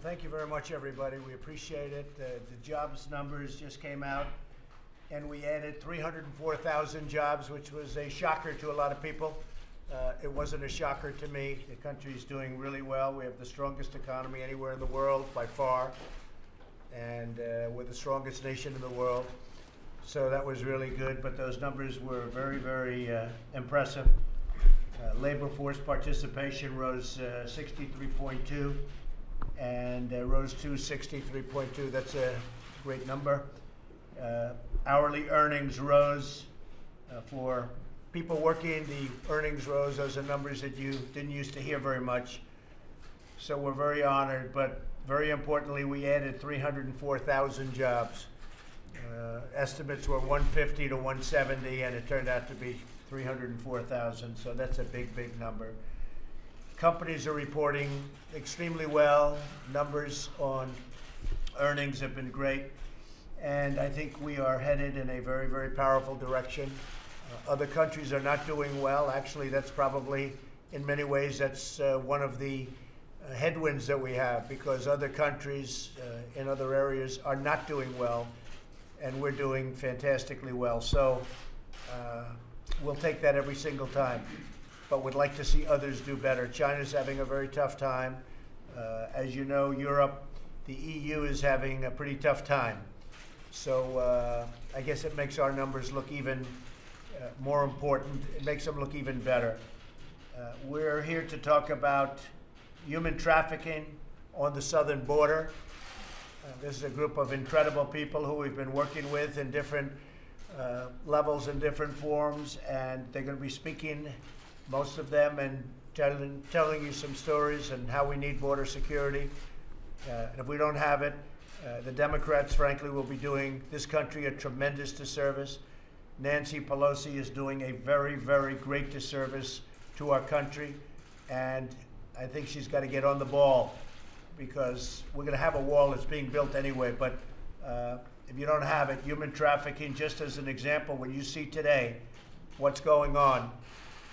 Well, thank you very much, everybody. We appreciate it. The jobs numbers just came out, and we added 304,000 jobs, which was a shocker to a lot of people. It wasn't a shocker to me. The country's doing really well. We have the strongest economy anywhere in the world by far, and we're the strongest nation in the world. So that was really good, but those numbers were very, very impressive. Labor force participation rose 63.2 and rose to 63.2. That's a great number. Hourly earnings rose for people working. The earnings rose. Those are numbers that you didn't used to hear very much. So we're very honored, but very importantly, we added 304,000 jobs. Estimates were 150 to 170, and it turned out to be 304,000, so that's a big, big number. Companies are reporting extremely well. Numbers on earnings have been great, and I think we are headed in a very, very powerful direction. Other countries are not doing well. Actually, that's probably, in many ways, that's one of the headwinds that we have, because other countries in other areas are not doing well, and we're doing fantastically well. So we'll take that every single time, but we'd like to see others do better. China's having a very tough time. As you know, Europe, the EU is having a pretty tough time. So I guess it makes our numbers look even more important. It makes them look even better. We're here to talk about human trafficking on the southern border. This is a group of incredible people who we've been working with in different levels and different forms, and they're going to be speaking, most of them, and telling you some stories and how we need border security. And if we don't have it, the Democrats, frankly, will be doing this country a tremendous disservice. Nancy Pelosi is doing a very, very great disservice to our country, and I think she's got to get on the ball, because we're going to have a wall that's being built anyway, but if you don't have it, human trafficking, just as an example, when you see today what's going on,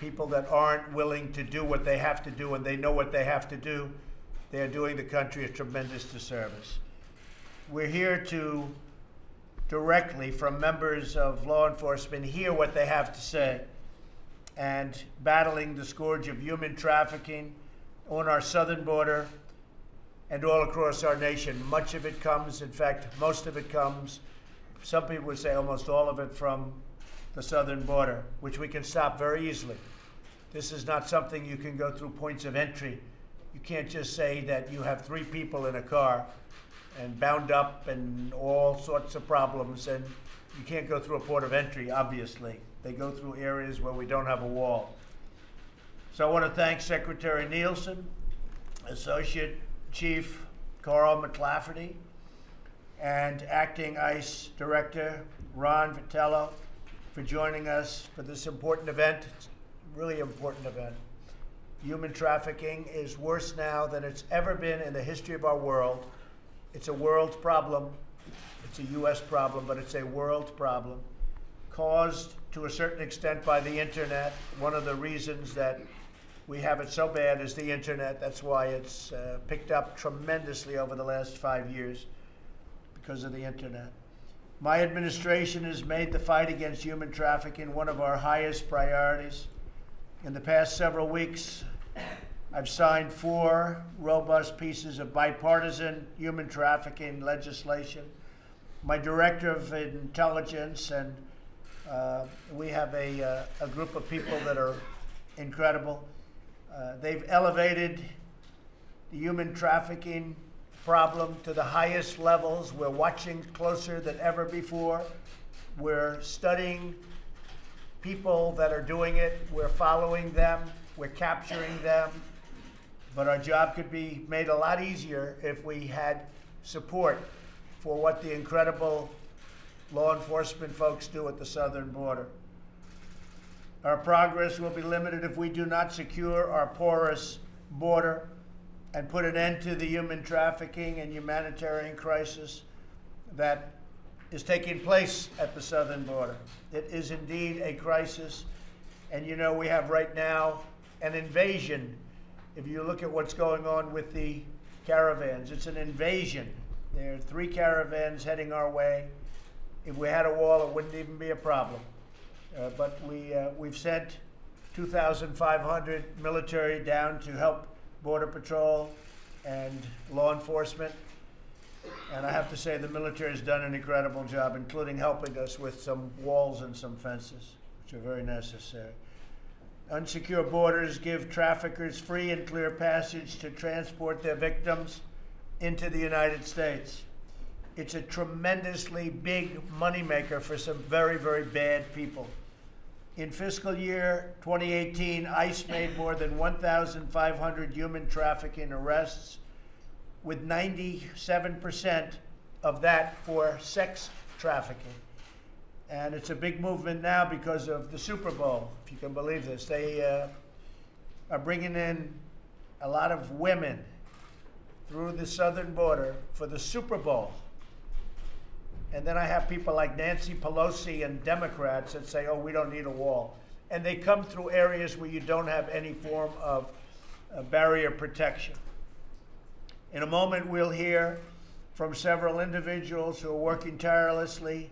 people that aren't willing to do what they have to do and they know what they have to do, they're doing the country a tremendous disservice. We're here to directly, from members of law enforcement, hear what they have to say, and battling the scourge of human trafficking on our southern border and all across our nation. Much of it comes, in fact, most of it comes, some people would say almost all of it, from the southern border, which we can stop very easily. This is not something you can go through points of entry. You can't just say that you have 3 people in a car and bound up and all sorts of problems, and you can't go through a port of entry, obviously. They go through areas where we don't have a wall. So I want to thank Secretary Nielsen, Associate Chief Carl McLafferty, and Acting ICE Director Ron Vitello for joining us for this important event. It's a really important event. Human trafficking is worse now than it's ever been in the history of our world. It's a world problem. It's a U.S. problem, but it's a world problem caused to a certain extent by the internet. One of the reasons that we have it so bad is the internet. That's why it's picked up tremendously over the last 5 years, because of the internet. My administration has made the fight against human trafficking one of our highest priorities. In the past several weeks, I've signed 4 robust pieces of bipartisan human trafficking legislation. My director of intelligence, and we have a group of people that are incredible. They've elevated the human trafficking problem to the highest levels. We're watching closer than ever before. We're studying people that are doing it. We're following them. We're capturing them. But our job could be made a lot easier if we had support for what the incredible law enforcement folks do at the southern border. Our progress will be limited if we do not secure our porous border and put an end to the human trafficking and humanitarian crisis that is taking place at the southern border. It is indeed a crisis, and you know we have right now an invasion. If you look at what's going on with the caravans. It's an invasion. There are 3 caravans heading our way. If we had a wall, it wouldn't even be a problem. But we've sent 2,500 military down to help Border Patrol and law enforcement. And I have to say the military has done an incredible job, including helping us with some walls and some fences, which are very necessary. Unsecure borders give traffickers free and clear passage to transport their victims into the United States. It's a tremendously big moneymaker for some very, very bad people. In fiscal year 2018, ICE made more than 1,500 human trafficking arrests, with 97% of that for sex trafficking. And it's a big movement now because of the Super Bowl, if you can believe this. They are bringing in a lot of women through the southern border for the Super Bowl. And then I have people like Nancy Pelosi and Democrats that say, oh, we don't need a wall. And they come through areas where you don't have any form of barrier protection. In a moment, we'll hear from several individuals who are working tirelessly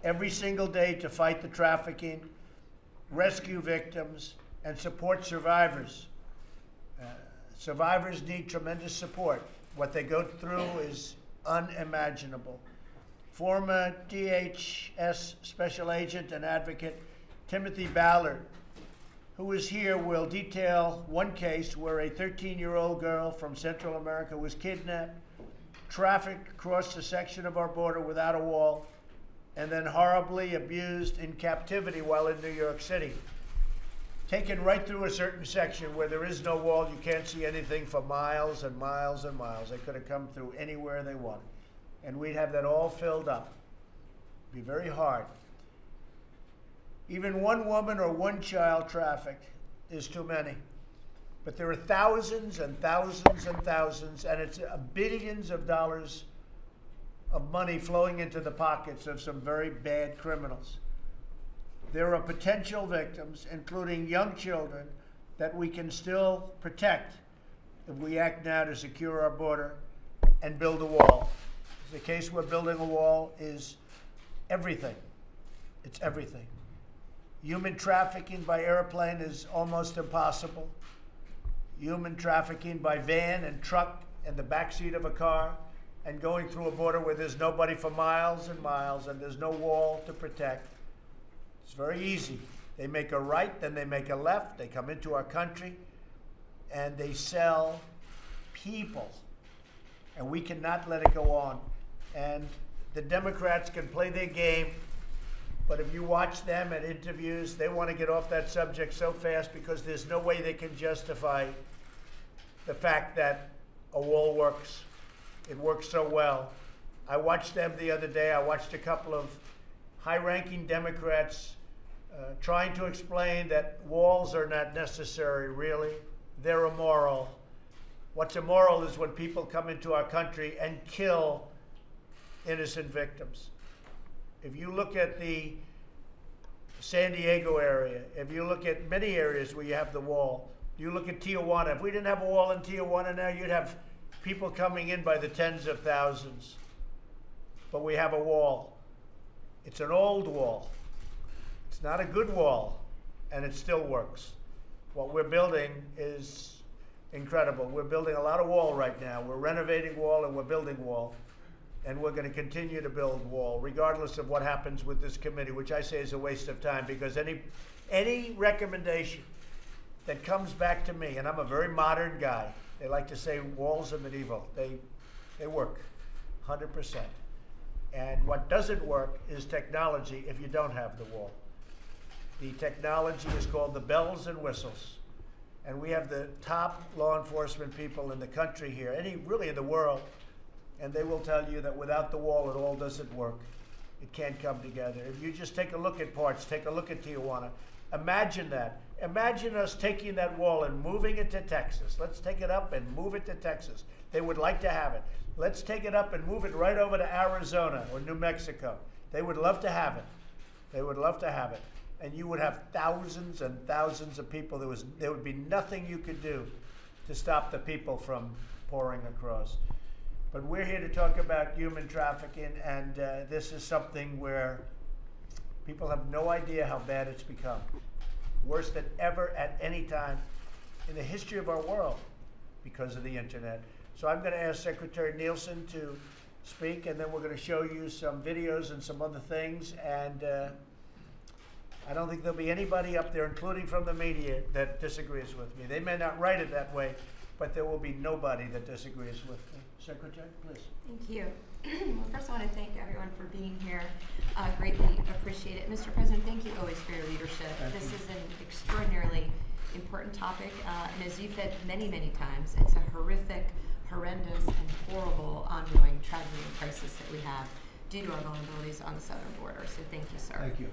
every single day to fight the trafficking, rescue victims, and support survivors. Survivors need tremendous support. What they go through is unimaginable. Former DHS Special Agent and Advocate Timothy Ballard, who is here, will detail one case where a 13-year-old girl from Central America was kidnapped, trafficked across a section of our border without a wall, and then horribly abused in captivity while in New York City. Taken right through a certain section where there is no wall, you can't see anything for miles and miles and miles. They could have come through anywhere they wanted. And we'd have that all filled up. It'd be very hard. Even one woman or one child trafficked is too many. But there are thousands and thousands and thousands, and it's billions of dollars of money flowing into the pockets of some very bad criminals. There are potential victims, including young children, that we can still protect if we act now to secure our border and build a wall. The case we're building a wall is everything. It's everything. Human trafficking by airplane is almost impossible. Human trafficking by van and truck and the backseat of a car, and going through a border where there's nobody for miles and miles and there's no wall to protect. It's very easy. They make a right, then they make a left, they come into our country, and they sell people. And we cannot let it go on. And the Democrats can play their game, but if you watch them at interviews, they want to get off that subject so fast because there's no way they can justify the fact that a wall works. It works so well. I watched them the other day. I watched a couple of high-ranking Democrats trying to explain that walls are not necessary, really. They're immoral. What's immoral is when people come into our country and kill innocent victims. If you look at the San Diego area, if you look at many areas where you have the wall, you look at Tijuana. If we didn't have a wall in Tijuana now, you'd have people coming in by the tens of thousands. But we have a wall. It's an old wall. It's not a good wall, and it still works. What we're building is incredible. We're building a lot of wall right now. We're renovating wall and we're building wall. And we're going to continue to build wall, regardless of what happens with this committee, which I say is a waste of time, because any recommendation that comes back to me, and I'm a very modern guy, they like to say walls are medieval. They work, 100%. And what doesn't work is technology if you don't have the wall. The technology is called the bells and whistles. And we have the top law enforcement people in the country here, really in the world, and they will tell you that without the wall, it all doesn't work. It can't come together. If you just take a look at parts, take a look at Tijuana, imagine that. Imagine us taking that wall and moving it to Texas. Let's take it up and move it to Texas. They would like to have it. Let's take it up and move it right over to Arizona or New Mexico. They would love to have it. They would love to have it. And you would have thousands and thousands of people. There would be nothing you could do to stop the people from pouring across. But we're here to talk about human trafficking, and this is something where people have no idea how bad it's become. Worse than ever at any time in the history of our world because of the internet. So I'm going to ask Secretary Nielsen to speak, and then we're going to show you some videos and some other things. And I don't think there'll be anybody up there, including from the media, that disagrees with me. They may not write it that way, but there will be nobody that disagrees with me. Secretary, please. Thank you. Well, first I want to thank everyone for being here. Greatly appreciate it. Mr. President, thank you always for your leadership. This is an extraordinarily important topic, and as you've said many, many times, it's a horrific, horrendous, and horrible ongoing tragedy and crisis that we have due to our vulnerabilities on the southern border. So thank you, sir. Thank you.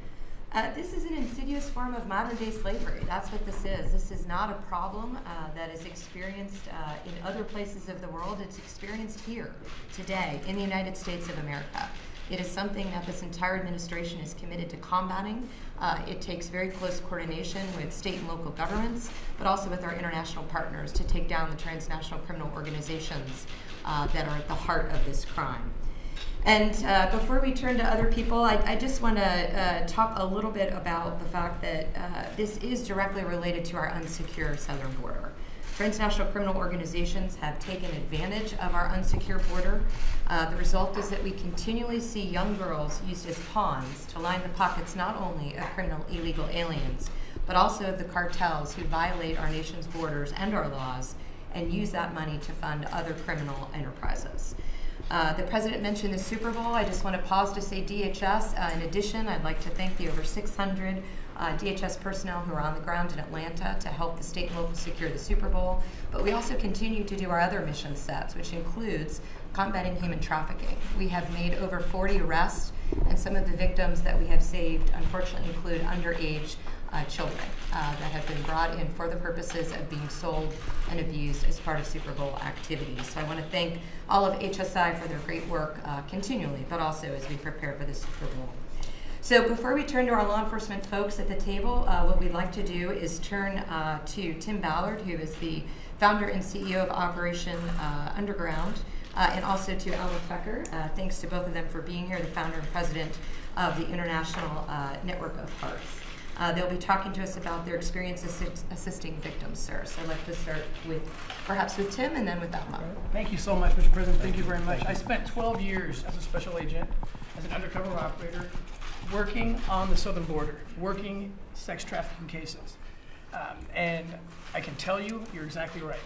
This is an insidious form of modern-day slavery. That's what this is. This is not a problem that is experienced in other places of the world. It's experienced here, today, in the United States of America. It is something that this entire administration is committed to combating. It takes very close coordination with state and local governments, but also with our international partners to take down the transnational criminal organizations that are at the heart of this crime. And before we turn to other people, I just want to talk a little bit about the fact that this is directly related to our unsecure southern border. Transnational criminal organizations have taken advantage of our unsecure border. The result is that we continually see young girls used as pawns to line the pockets not only of criminal illegal aliens, but also of the cartels who violate our nation's borders and our laws and use that money to fund other criminal enterprises. The President mentioned the Super Bowl. I just want to pause to say DHS. In addition, I'd like to thank the over 600 DHS personnel who are on the ground in Atlanta to help the state and local secure the Super Bowl. But we also continue to do our other mission sets, which includes combating human trafficking. We have made over 40 arrests, and some of the victims that we have saved, unfortunately, include underage children that have been brought in for the purposes of being sold and abused as part of Super Bowl activities. So I want to thank all of HSI for their great work continually, but also as we prepare for the Super Bowl. So before we turn to our law enforcement folks at the table, what we'd like to do is turn to Tim Ballard, who is the founder and CEO of Operation Underground, and also to Alma Tucker. Thanks to both of them for being here, the founder and president of the International Network of Hearts. They'll be talking to us about their experience assisting victims, sir. So I'd like to start with, perhaps with Tim and then with Alma. Thank you so much, Mr. President. Thank you very much. I spent 12 years as a special agent, as an undercover operator, working on the southern border, working sex trafficking cases. And I can tell you, you're exactly right.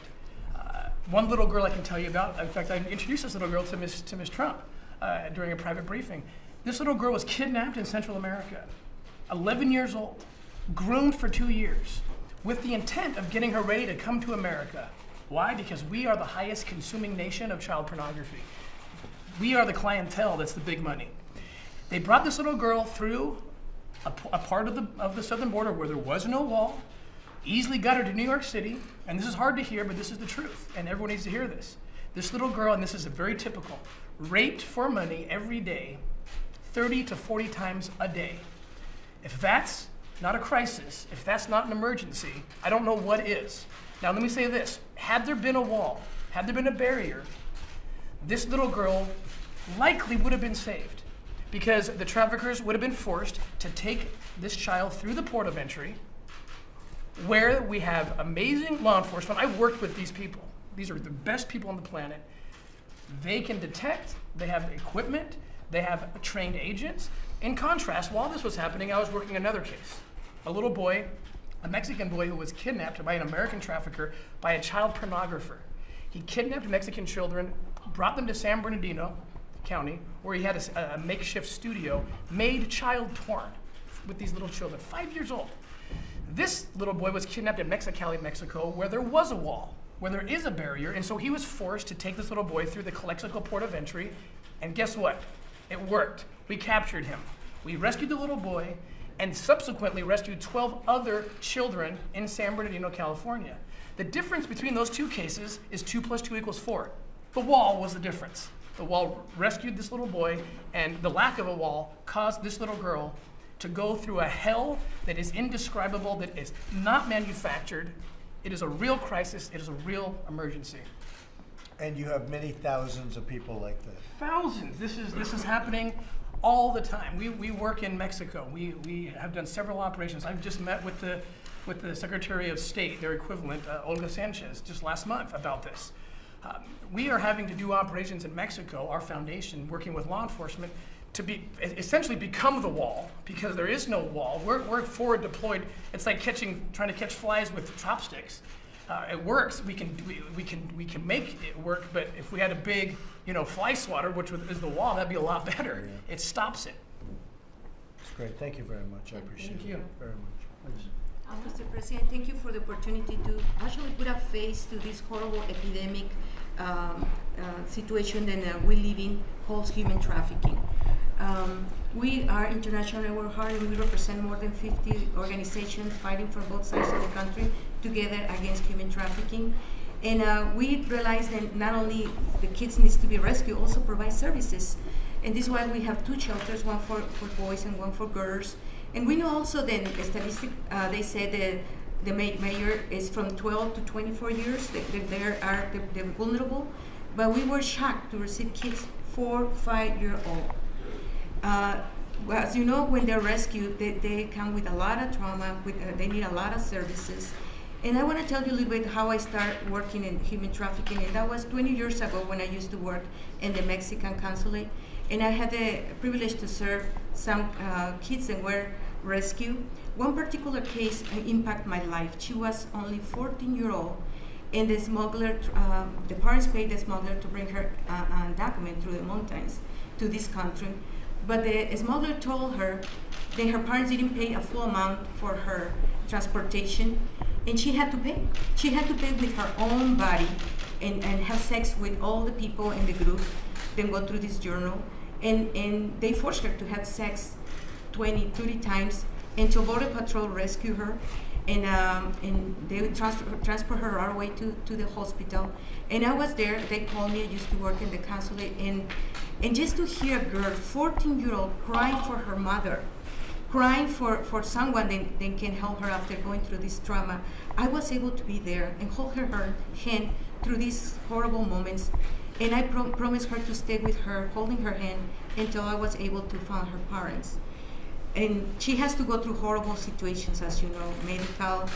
One little girl I can tell you about, in fact, I introduced this little girl to Miss Trump during a private briefing. This little girl was kidnapped in Central America. 11 years old, groomed for 2 years, with the intent of getting her ready to come to America. Why? Because we are the highest consuming nation of child pornography. We are the clientele that's the big money. They brought this little girl through a part of the southern border where there was no wall, easily got her to New York City, and this is hard to hear, but this is the truth, and everyone needs to hear this. This little girl, and this is very typical, raped for money every day, 30 to 40 times a day. If that's not a crisis, if that's not an emergency, I don't know what is. Now let me say this, had there been a wall, had there been a barrier, this little girl likely would have been saved because the traffickers would have been forced to take this child through the port of entry where we have amazing law enforcement. I've worked with these people. These are the best people on the planet. They can detect, they have equipment, they have trained agents. In contrast, while this was happening, I was working another case. A little boy, a Mexican boy who was kidnapped by an American trafficker by a child pornographer. He kidnapped Mexican children, brought them to San Bernardino County, where he had a makeshift studio, made child porn with these little children, 5 years old. This little boy was kidnapped in Mexicali, Mexico, where there was a wall, where there is a barrier, and so he was forced to take this little boy through the Calexico port of entry, and guess what? It worked. We captured him. We rescued the little boy and subsequently rescued 12 other children in San Bernardino, California. The difference between those two cases is 2 + 2 = 4. The wall was the difference. The wall rescued this little boy, and the lack of a wall caused this little girl to go through a hell that is indescribable, that is not manufactured. It is a real crisis. It is a real emergency. And you have many thousands of people like this. Thousands. This is happening all the time. We work in Mexico. We have done several operations. I've just met with the Secretary of State, their equivalent, Olga Sanchez, just last month about this. We are having to do operations in Mexico, our foundation, working with law enforcement, to essentially become the wall, because there is no wall. We're forward deployed. It's like trying to catch flies with chopsticks. It works. We can make it work. But if we had a big, fly swatter, which is the wall, that'd be a lot better. Yeah. It stops it. That's great. Thank you very much. I appreciate it very much. Please. Mr. President, thank you for the opportunity to actually put a face to this horrible epidemic situation that we live in, called human trafficking. We are international network hard, and we represent more than 50 organizations fighting for both sides of the country together against human trafficking. And we realize that not only the kids needs to be rescued, also provide services. And this is why we have 2 shelters, one for boys and one for girls. And we know also that they said that the mayor is from 12 to 24 years, they're vulnerable. But we were shocked to receive kids 4, 5-year-old. As you know, when they're rescued, they come with a lot of trauma, they need a lot of services. And I want to tell you a little bit how I started working in human trafficking, and that was 20 years ago when I used to work in the Mexican consulate. And I had the privilege to serve some kids that were rescued. One particular case impacted my life. She was only 14-year-old, and the smuggler, the parents paid the smuggler to bring her undocumented through the mountains to this country. But the smuggler told her that her parents didn't pay a full amount for her transportation, and she had to pay. She had to pay with her own body and have sex with all the people in the group, then go through this journal. And they forced her to have sex 20, 30 times until Border Patrol rescued her, and they would transfer her all the way to the hospital. And I was there. They called me. I used to work in the consulate, and just to hear a girl, 14-year-old, crying for her mother, crying for someone that can help her after going through this trauma, I was able to be there and hold her hand through these horrible moments. And I promised her to stay with her, holding her hand, until I was able to find her parents. And she has to go through horrible situations, as you know, medical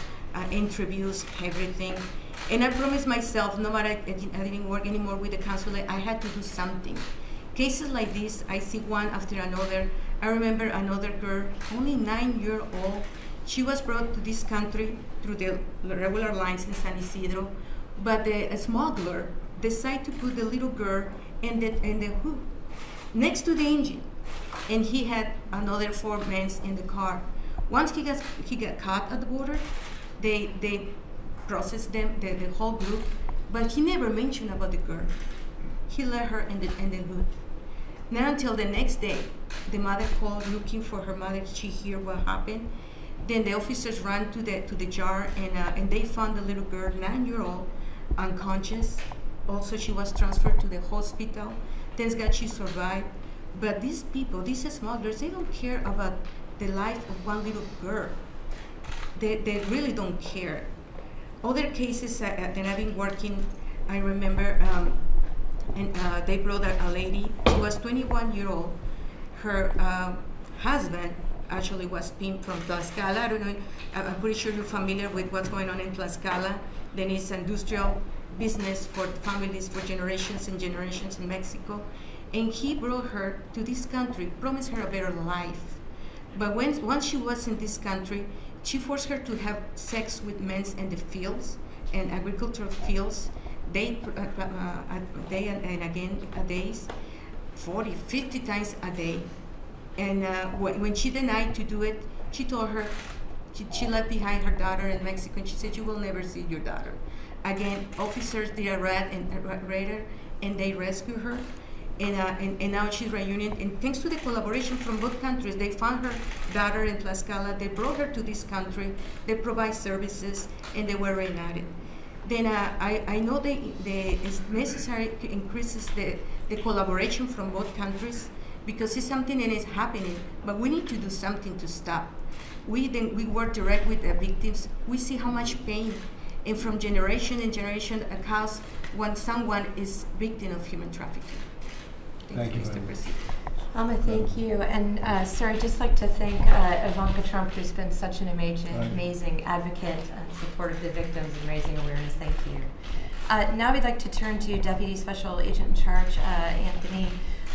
interviews, everything. And I promised myself, no matter I didn't work anymore with the consulate, I had to do something. Cases like this, I see one after another. I remember another girl, only 9-year-old. She was brought to this country through the regular lines in San Isidro, but the smuggler decided to put the little girl in the hood next to the engine, and he had another 4 men in the car. Once he got caught at the border, they processed them, the whole group, but he never mentioned about the girl. He let her in the hood. Not until the next day, the mother called looking for her mother. She heard what happened. Then the officers ran to the jar, and they found the little girl, 9-year-old, unconscious. Also, she was transferred to the hospital. Thank God she survived. But these people, these smugglers, they don't care about the life of one little girl. They really don't care. Other cases that I've been working, I remember, they brought a lady. She was 21-year-old. Her husband actually was pimped from Tlaxcala. I don't know. I'm pretty sure you're familiar with what's going on in Tlaxcala. Then it's industrial business for families for generations and generations in Mexico. And he brought her to this country, promised her a better life. But once she was in this country, she forced her to have sex with men in the fields and agricultural fields, day and again a days, 40, 50 times a day. And when she denied to do it, she told her, she left behind her daughter in Mexico, and she said, "You will never see your daughter." Again, officers did a raid her, and they rescued her. And now she's reunited. And thanks to the collaboration from both countries, they found her daughter in Tlaxcala. They brought her to this country. They provide services, and they were reunited. Then I know it's necessary to increase the collaboration from both countries, because it's something that is happening, but we need to do something to stop. We work direct with the victims. We see how much pain, and from generation and generation, cause when someone is victim of human trafficking. Thank you, Mr. Madam. President. Thank you. And sir, I'd just like to thank Ivanka Trump, who's been such an amazing advocate and support of the victims and raising awareness. Thank you. Now we'd like to turn to Deputy Special Agent in Charge, Anthony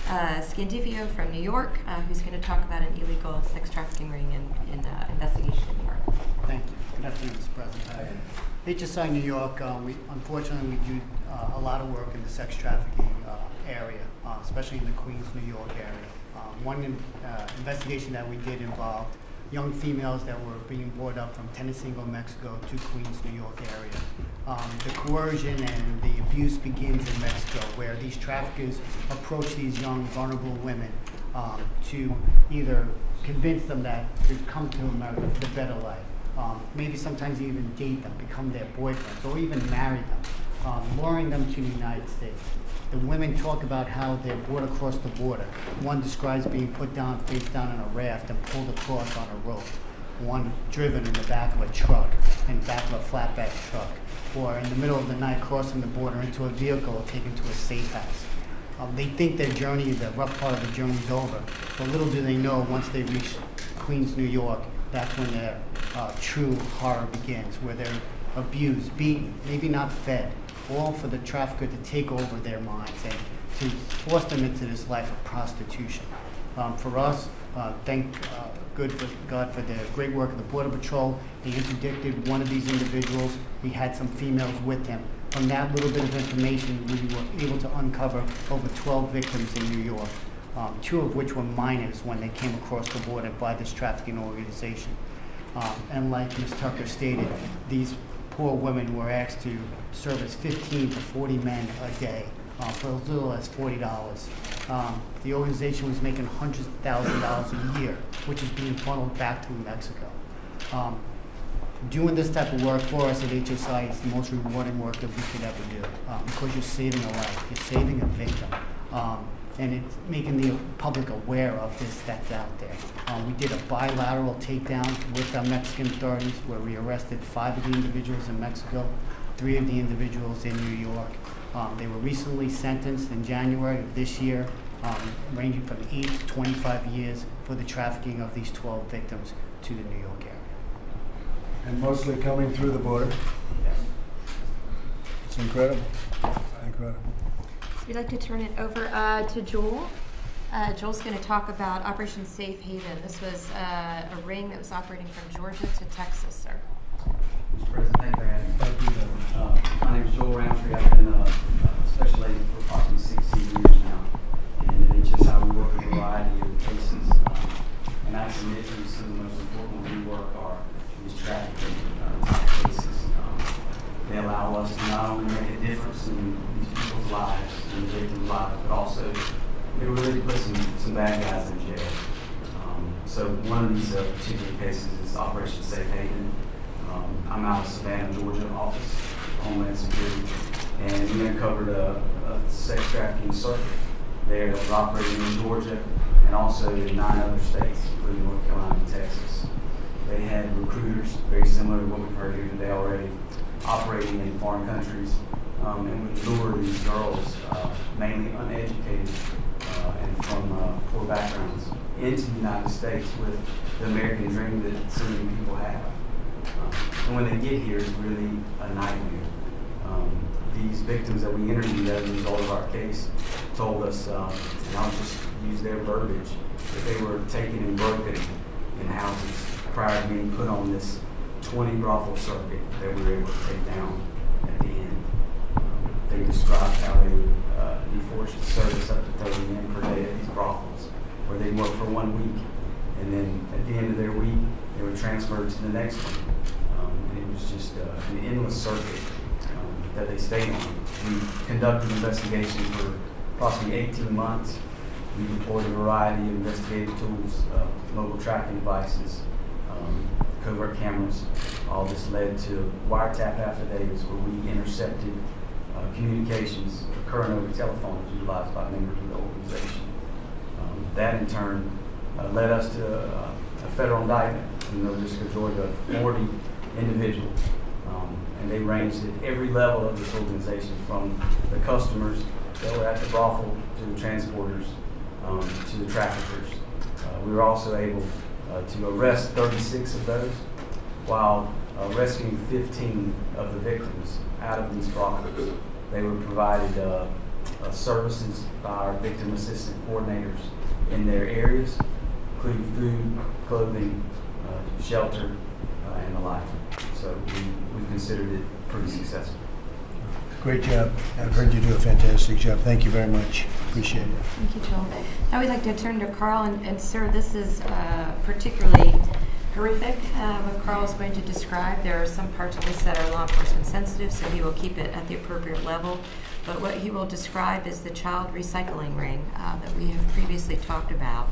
Scandivio from New York, who's going to talk about an illegal sex trafficking ring in investigation in New York. Thank you. Good afternoon, Mr. President. HSI New York, unfortunately, we do a lot of work in the sex trafficking area, especially in the Queens, New York area. One investigation that we did involved young females that were being brought up from Tenancingo, Mexico to Queens, New York area. The coercion and the abuse begins in Mexico, where these traffickers approach these young, vulnerable women to either convince them that to come to America for the better life, maybe sometimes even date them, become their boyfriends, or even marry them, luring them to the United States. The women talk about how they're brought across the border. One describes being put down, face down on a raft and pulled across on a rope. One driven in the back of a truck, in the back of a flatbed truck, or in the middle of the night crossing the border into a vehicle or taken to a safe house. They think their journey, the rough part of the journey is over, but little do they know once they reach Queens, New York, that's when their true horror begins, where they're abused, beaten, maybe not fed, all for the trafficker to take over their minds and to force them into this life of prostitution. For us, thank God for the great work of the Border Patrol. They interdicted one of these individuals. We had some females with him. From that little bit of information, we were able to uncover over 12 victims in New York, 2 of which were minors when they came across the border by this trafficking organization. And like Ms. Tucker stated, these poor women were asked to service 15 to 40 men a day for as little as $40. The organization was making hundreds of thousands of dollars a year, which is being funneled back to Mexico. Doing this type of work for us at HSI is the most rewarding work that we could ever do, because you're saving a life, you're saving a victim, and it's making the public aware of this that's out there. We did a bilateral takedown with the Mexican authorities where we arrested 5 of the individuals in Mexico, 3 of the individuals in New York. They were recently sentenced in January of this year, ranging from 8 to 25 years for the trafficking of these 12 victims to the New York area. And mostly coming through the border. Yes. It's incredible. Incredible. We'd like to turn it over to Joel. Joel's going to talk about Operation Safe Haven. This was a ring that was operating from Georgia to Texas, sir. Mr. President, thank you for having me. Thank you, Devin. My name is Joel Roundtree. I've been a special agent for approximately 16 years now. And it's just how we work a variety of cases. And I submit to some of the most important we work are these trafficking type cases. They allow us to not only make a difference in these people's lives and the victims' lives, but also they really put some bad guys in jail. So one of these particular cases is Operation Safe Haven. I'm out of Savannah, Georgia office, Homeland Security, and we uncovered a sex trafficking circuit there that was operating in Georgia and also in 9 other states, including North Carolina and Texas. They had recruiters, very similar to what we've heard here today already, operating in foreign countries, and would lure these girls, mainly uneducated and from poor backgrounds, into the United States with the American dream that so many people have. And when they get here, it's really a nightmare. These victims that we interviewed as a result of our case told us, and I'll just use their verbiage, that they were taken and broken in houses prior to being put on this 20 brothel circuit that we were able to take down at the end. They described how they would be forced to service up to 30 men per day at these brothels, where they'd work for 1 week, and then at the end of their week, they were transferred to the next one. And it was just an endless circuit that they stayed on. We conducted investigations for approximately 18 months. We deployed a variety of investigative tools, mobile tracking devices, covert cameras. All this led to wiretap affidavits where we intercepted communications occurring over telephones utilized by members of the organization. That in turn led us to a federal indictment in the District of Georgia of 40 individuals And they ranged at every level of this organization, from the customers that were at the brothel to the transporters to the traffickers. We were also able to arrest 36 of those while rescuing 15 of the victims out of these brothels. They were provided services by our victim assistant coordinators in their areas, including food, clothing, shelter, and the like. So we considered it pretty successful. Great job. I've heard you do a fantastic job. Thank you very much. Appreciate it. Thank you, Joel. Now we'd like to turn to Carl, and sir, this is particularly horrific, what Carl is going to describe. There are some parts of this that are law enforcement sensitive, so he will keep it at the appropriate level. But what he will describe is the child recycling ring that we have previously talked about.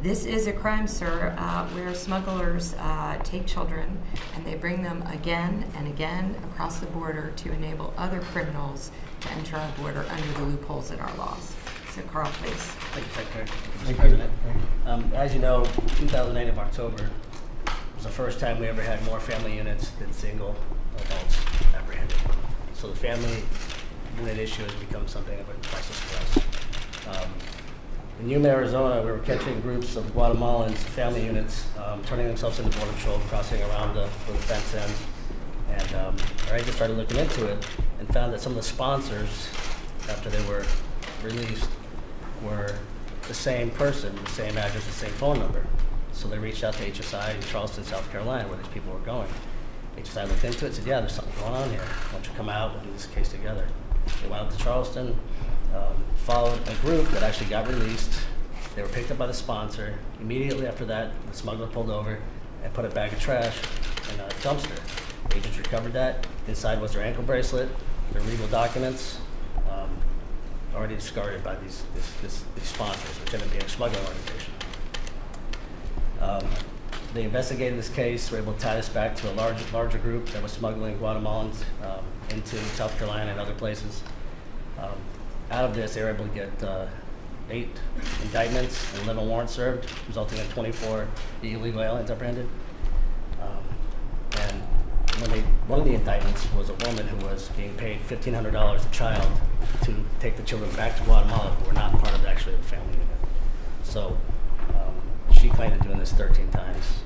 This is a crime, sir, where smugglers take children and they bring them again and again across the border to enable other criminals to enter our border under the loopholes in our laws. So, Carl, please. Thank you, Secretary. Mr. Thank President. you. As you know, 2008 of October was the first time we ever had more family units than single adults apprehended. So the family unit issue has become something of a crisis for us. In Yuma, Arizona, we were catching groups of Guatemalans, family units, turning themselves into border patrol, crossing around the fence ends. And our agent started looking into it and found that some of the sponsors, after they were released, were the same person, the same address, the same phone number. So they reached out to HSI in Charleston, South Carolina, where these people were going. HSI looked into it, said, yeah, there's something going on here. Why don't you come out and do this case together? They went up to Charleston, followed a group that actually got released. They were picked up by the sponsor. Immediately after that, the smuggler pulled over and put a bag of trash in a dumpster. Agents recovered that. Inside was their ankle bracelet, their legal documents, already discarded by these sponsors, which ended up being a smuggling organization. They investigated this case, were able to tie this back to a larger group that was smuggling Guatemalans into South Carolina and other places. Out of this, they were able to get 8 indictments and 11 warrants served, resulting in 24 illegal aliens apprehended. And one of the indictments was a woman who was being paid $1,500 a child to take the children back to Guatemala who were not part of actually the family unit. So she claimed to doing this 13 times.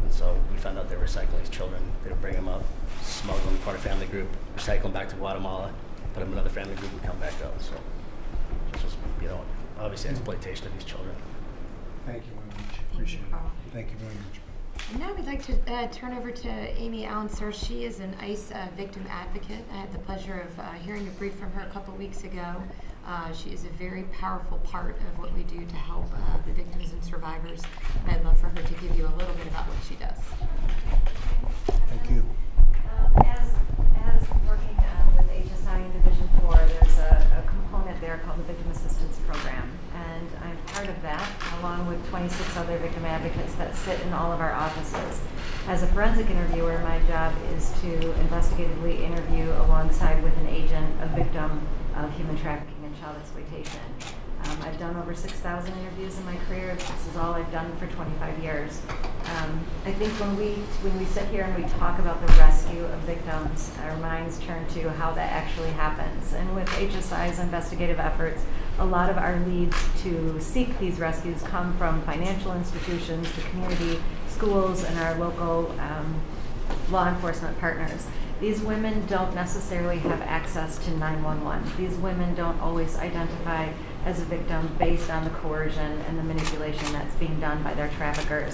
And so we found out they were recycling these children. They would bring them up, smuggle them, part of a family group, recycle them back to Guatemala, put them in another family group, and come back out. So this was, obviously exploitation of these children. Thank you very much. Thank you, Appreciate Carl. it. Thank you very much. And now we'd like to turn over to Amy Allen, sir. She is an ICE victim advocate. I had the pleasure of hearing a brief from her a couple weeks ago. She is a very powerful part of what we do to help the victims and survivors. And I'd love for her to give you a little bit about what she does. Thank you. As working with HSI in Division 4, there's a component there called the Victim Assistance Program, and I'm part of that, along with 26 other victim advocates that sit in all of our offices. As a forensic interviewer, my job is to investigatively interview alongside with an agent a victim of human trafficking and child exploitation. I've done over 6,000 interviews in my career. This is all I've done for 25 years. I think when we sit here and we talk about the rescue of victims, our minds turn to how that actually happens. And with HSI's investigative efforts, a lot of our leads to seek these rescues come from financial institutions, the community, schools, and our local law enforcement partners. These women don't necessarily have access to 911. These women don't always identify as a victim based on the coercion and the manipulation that's being done by their traffickers.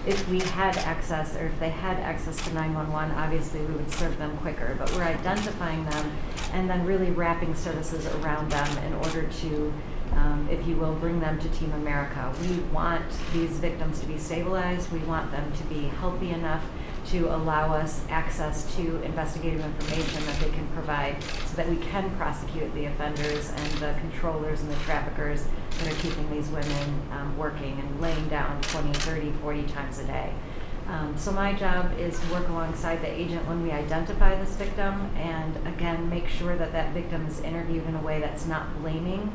If we had access, or if they had access to 911, obviously we would serve them quicker, but we're identifying them and then really wrapping services around them in order to, if you will, bring them to Team America. We want these victims to be stabilized. We want them to be healthy enough to allow us access to investigative information that they can provide so that we can prosecute the offenders and the controllers and the traffickers that are keeping these women working and laying down 20, 30, 40 times a day. So my job is to work alongside the agent when we identify this victim and, again, make sure that that victim is interviewed in a way that's not blaming.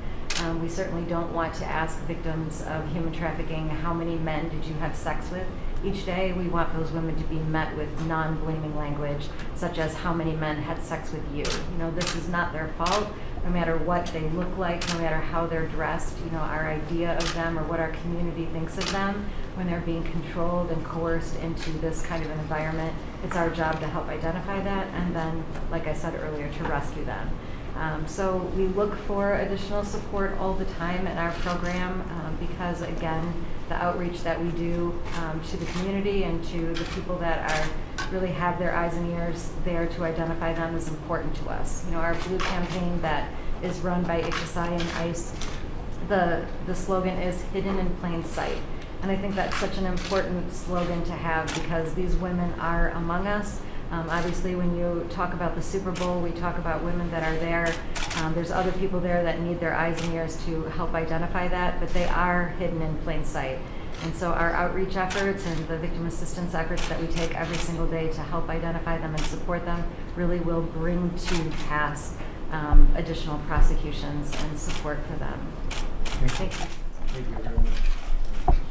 We certainly don't want to ask victims of human trafficking, how many men did you have sex with? Each day, we want those women to be met with non-blaming language, such as how many men had sex with you. You know, this is not their fault, no matter what they look like, no matter how they're dressed. You know, our idea of them or what our community thinks of them when they're being controlled and coerced into this kind of an environment, it's our job to help identify that and then, like I said earlier, to rescue them. So we look for additional support all the time in our program because, again, the outreach that we do to the community and to the people that are really have their eyes and ears there to identify them is important to us. You know, our Blue campaign that is run by HSI and ICE, the slogan is hidden in plain sight. And I think that's such an important slogan to have because these women are among us. Obviously, when you talk about the Super Bowl, we talk about women that are there. There's other people there that need their eyes and ears to help identify that, but they are hidden in plain sight. And so our outreach efforts and the victim assistance efforts that we take every single day to help identify them and support them really will bring to pass additional prosecutions and support for them. Thank you. Thank you very much.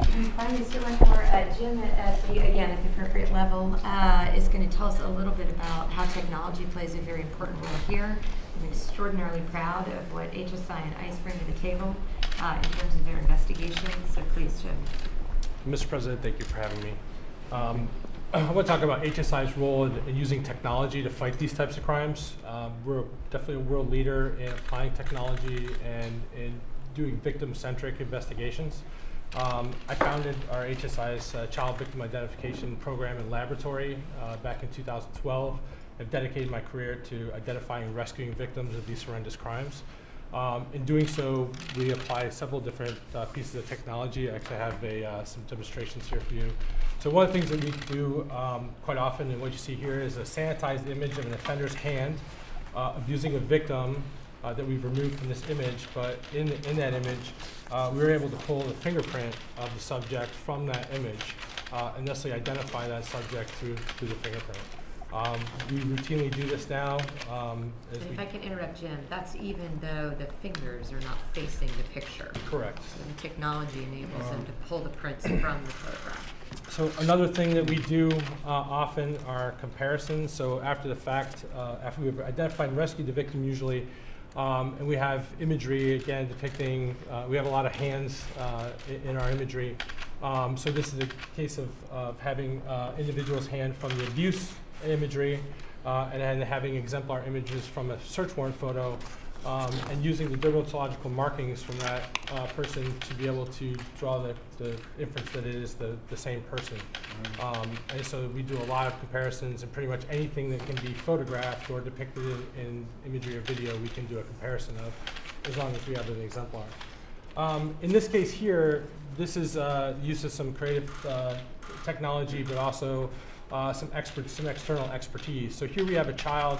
And finally, still one more, Jim, again, at the appropriate level, is going to tell us a little bit about how technology plays a very important role here. I'm extraordinarily proud of what HSI and ICE bring to the table in terms of their investigations. So please, Jim. Mr. President, thank you for having me. I want to talk about HSI's role in using technology to fight these types of crimes. We're definitely a world leader in applying technology and in doing victim-centric investigations. I founded our HSI's Child Victim Identification Program and Laboratory back in 2012. I've dedicated my career to identifying and rescuing victims of these horrendous crimes. In doing so, we apply several different pieces of technology. I actually have some demonstrations here for you. So one of the things that we do quite often, and what you see here is a sanitized image of an offender's hand abusing a victim that we've removed from this image, but in that image, we were able to pull the fingerprint of the subject from that image and necessarily identify that subject through the fingerprint. We routinely do this now. If I can interrupt, Jim, that's even though the fingers are not facing the picture. Correct. So the technology enables them to pull the prints from the photograph. So another thing that we do often are comparisons. So after the fact, after we've identified and rescued the victim usually, and we have imagery, again, depicting, we have a lot of hands in our imagery. So this is a case of having individual's hand from the abuse imagery and then having exemplar images from a search warrant photo and using the dermatological markings from that person to be able to draw the inference that it is the same person. And so we do a lot of comparisons, and pretty much anything that can be photographed or depicted in imagery or video, we can do a comparison of, as long as we have an exemplar. In this case here, this is use of some creative technology, but also some external expertise. So here we have a child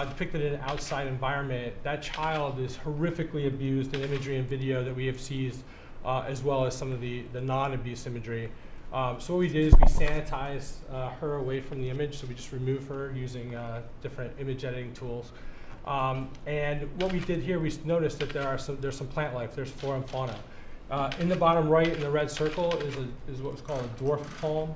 depicted in an outside environment. That child is horrifically abused in imagery and video that we have seized, as well as some of the non-abuse imagery. So what we did is we sanitized her away from the image, so we just remove her using different image editing tools. And what we did here, we noticed that there's some plant life, there's flora and fauna. In the bottom right, in the red circle, is what's called a dwarf palm.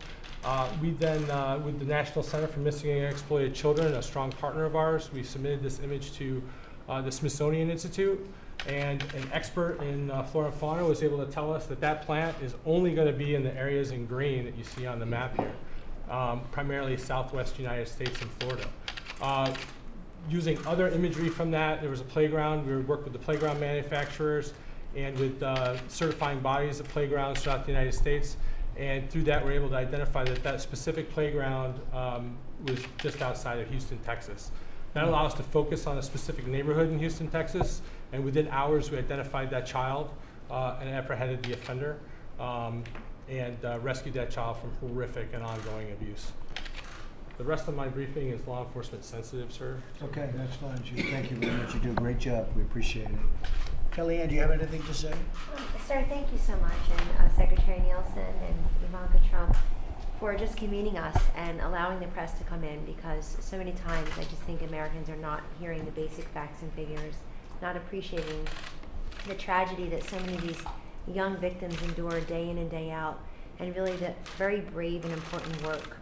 We then, with the National Center for Missing and Exploited Children, a strong partner of ours, we submitted this image to the Smithsonian Institute, and an expert in flora and fauna was able to tell us that that plant is only going to be in the areas in green that you see on the map here, primarily Southwest United States and Florida. Using other imagery from that, there was a playground. We worked with the playground manufacturers and with certifying bodies of playgrounds throughout the United States. And through that, we're able to identify that that specific playground was just outside of Houston, Texas. That allowed us to focus on a specific neighborhood in Houston, Texas. And within hours, we identified that child and apprehended the offender and rescued that child from horrific and ongoing abuse. The rest of my briefing is law enforcement sensitive, sir. Okay, that's fine, Chief. Thank you very much. You do a great job. We appreciate it. Kellyanne, do you have anything to say? Sir, thank you so much, and Secretary Nielsen and Ivanka Trump for just convening us and allowing the press to come in, because so many times I just think Americans are not hearing the basic facts and figures, not appreciating the tragedy that so many of these young victims endure day in and day out, and really the very brave and important work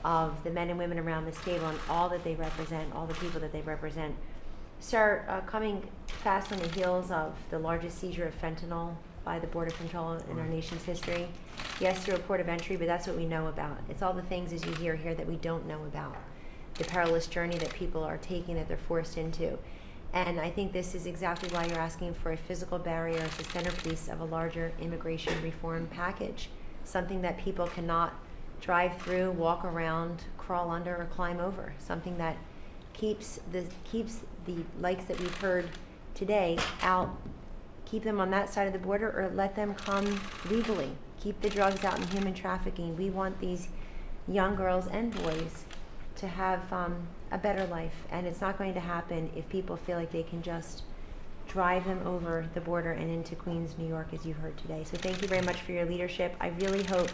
of the men and women around this table and all that they represent, all the people that they represent, start coming fast on the heels of the largest seizure of fentanyl by the Border Control in our nation's history. Yes, through a port of entry, but that's what we know about. It's all the things, as you hear here, that we don't know about. The perilous journey that people are taking, that they're forced into. And I think this is exactly why you're asking for a physical barrier as the centerpiece of a larger immigration reform package. Something that people cannot drive through, walk around, crawl under, or climb over. Something that keeps the likes that we've heard today out, keep them on that side of the border, or let them come legally. Keep the drugs out in human trafficking. We want these young girls and boys to have a better life, and it's not going to happen if people feel like they can just drive them over the border and into Queens, New York, as you heard today. So thank you very much for your leadership. I really hope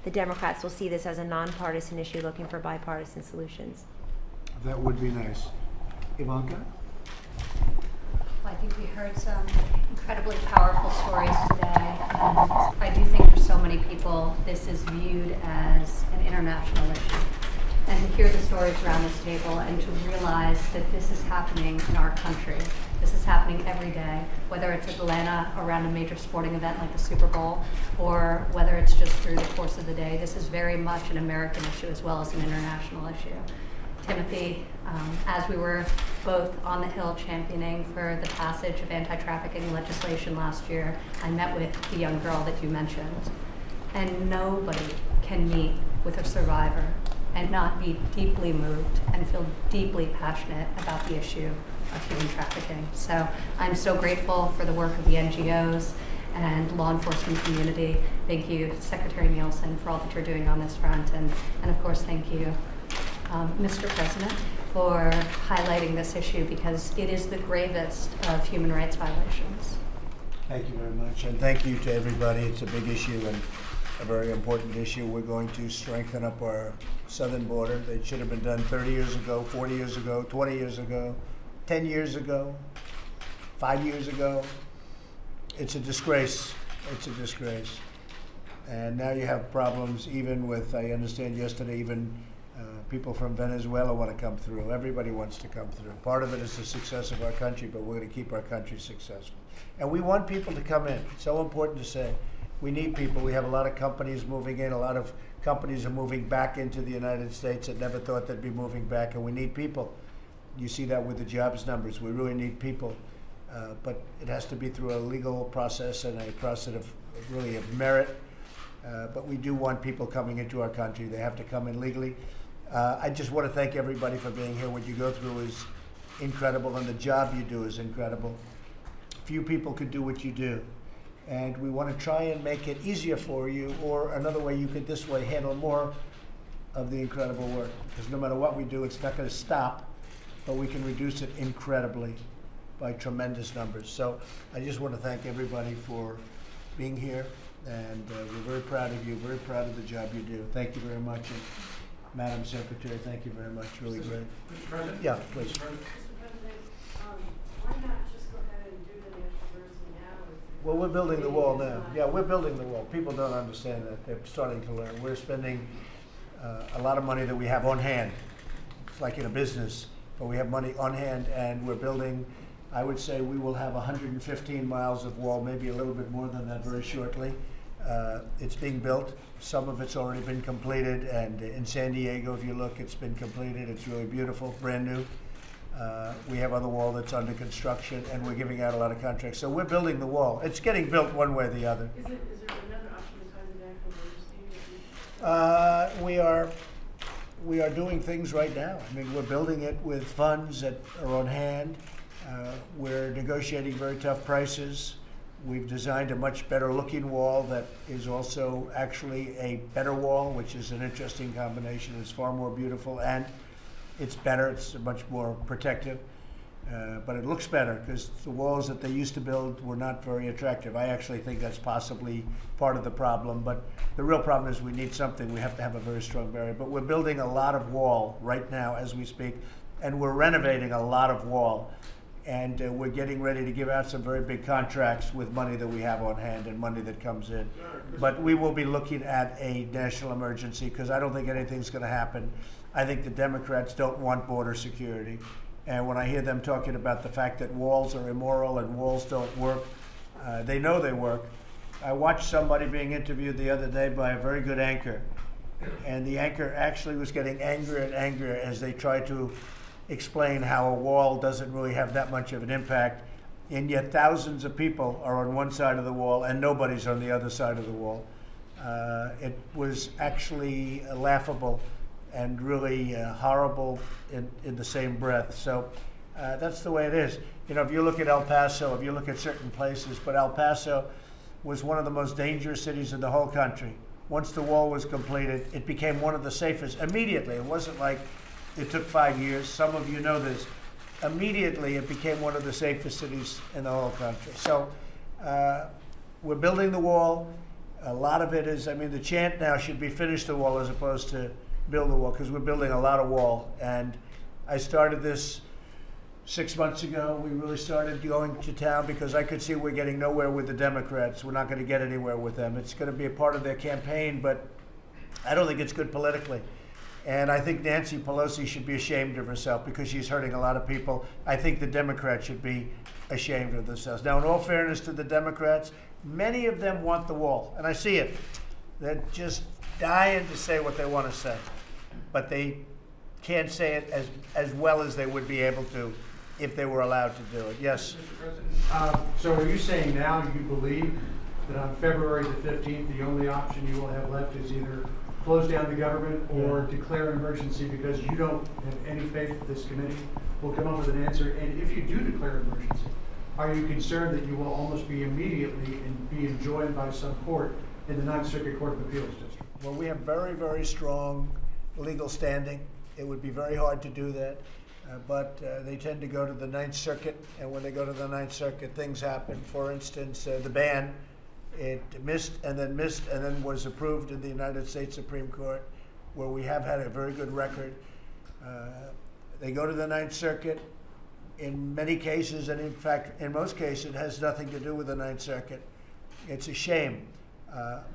the Democrats will see this as a nonpartisan issue, looking for bipartisan solutions. That would be nice. Ivanka? Well, I think we heard some incredibly powerful stories today, and I do think for so many people this is viewed as an international issue. And to hear the stories around this table and to realize that this is happening in our country. This is happening every day, whether it's Atlanta around a major sporting event like the Super Bowl, or whether it's just through the course of the day. This is very much an American issue as well as an international issue. Timothy, as we were both on the Hill championing for the passage of anti-trafficking legislation last year, I met with the young girl that you mentioned. And nobody can meet with a survivor and not be deeply moved and feel deeply passionate about the issue of human trafficking. So I'm so grateful for the work of the NGOs and law enforcement community. Thank you, Secretary Nielsen, for all that you're doing on this front. And of course, thank you, Mr. President, for highlighting this issue, because it is the gravest of human rights violations. Thank you very much, and thank you to everybody. It's a big issue and a very important issue. We're going to strengthen up our southern border. It should have been done 30 years ago, 40 years ago, 20 years ago, 10 years ago, 5 years ago. It's a disgrace. It's a disgrace. And now you have problems even with, I understand yesterday, even people from Venezuela want to come through. Everybody wants to come through. Part of it is the success of our country, but we're going to keep our country successful. And we want people to come in. It's so important to say. We need people. We have a lot of companies moving in. A lot of companies are moving back into the United States that never thought they'd be moving back, and we need people. You see that with the jobs numbers. We really need people. But it has to be through a legal process and a process of really of merit. But we do want people coming into our country. They have to come in legally. I just want to thank everybody for being here. What you go through is incredible, and the job you do is incredible. Few people could do what you do. And we want to try and make it easier for you, or another way you could this way handle more of the incredible work. Because no matter what we do, it's not going to stop, but we can reduce it incredibly by tremendous numbers. So I just want to thank everybody for being here, and we're very proud of you, very proud of the job you do. Thank you very much. And Madam Secretary, thank you very much. Really great. Mr. President? Yeah, please. Mr. President, why not just go ahead and do the national diversity now? Well, we're building the wall now. Yeah, we're building the wall. People don't understand that. They're starting to learn. We're spending a lot of money that we have on hand. It's like in a business, but we have money on hand, and we're building. I would say we will have 115 miles of wall, maybe a little bit more than that very shortly. It's being built. Some of it's already been completed, and in San Diego, if you look, it's been completed. It's really beautiful, brand new. We have other wall that's under construction, and we're giving out a lot of contracts. So we're building the wall. It's getting built one way or the other. Is there another option besides the national diversity? We are doing things right now. I mean, we're building it with funds that are on hand. We're negotiating very tough prices. We've designed a much better looking wall that is also actually a better wall, which is an interesting combination. It's far more beautiful, and it's better. It's much more protective, but it looks better because the walls that they used to build were not very attractive. I actually think that's possibly part of the problem, but the real problem is we need something. We have to have a very strong barrier, but we're building a lot of wall right now as we speak, and we're renovating a lot of wall. And we're getting ready to give out some very big contracts with money that we have on hand and money that comes in. But we will be looking at a national emergency because I don't think anything's going to happen. I think the Democrats don't want border security. And when I hear them talking about the fact that walls are immoral and walls don't work, they know they work. I watched somebody being interviewed the other day by a very good anchor. And the anchor actually was getting angrier and angrier as they tried to explain how a wall doesn't really have that much of an impact, and yet thousands of people are on one side of the wall and nobody's on the other side of the wall. It was actually laughable and really horrible in the same breath. So that's the way it is. You know, if you look at El Paso, if you look at certain places, but El Paso was one of the most dangerous cities in the whole country. Once the wall was completed, it became one of the safest immediately. It wasn't like it took 5 years. Some of you know this. Immediately, it became one of the safest cities in the whole country. So we're building the wall. A lot of it is, I mean, the chant now should be finish the wall as opposed to build the wall, because we're building a lot of wall. And I started this 6 months ago. We really started going to town because I could see we're getting nowhere with the Democrats. We're not going to get anywhere with them. It's going to be a part of their campaign, but I don't think it's good politically. And I think Nancy Pelosi should be ashamed of herself because she's hurting a lot of people. I think the Democrats should be ashamed of themselves. Now, in all fairness to the Democrats, many of them want the wall, and I see it. They're just dying to say what they want to say, but they can't say it as well as they would be able to if they were allowed to do it. Yes? Mr. President, so are you saying now you believe that on February the 15th, the only option you will have left is either close down the government or declare an emergency because you don't have any faith that this committee will come up with an answer? And if you do declare an emergency, are you concerned that you will almost be immediately and be enjoined by some court in the Ninth Circuit Court of Appeals District? Well, we have very, very strong legal standing. It would be very hard to do that, but they tend to go to the Ninth Circuit, and when they go to the Ninth Circuit, things happen. For instance, the ban, it missed and then was approved in the United States Supreme Court, where we have had a very good record. They go to the Ninth Circuit. In many cases, and in fact, in most cases, it has nothing to do with the Ninth Circuit. It's a shame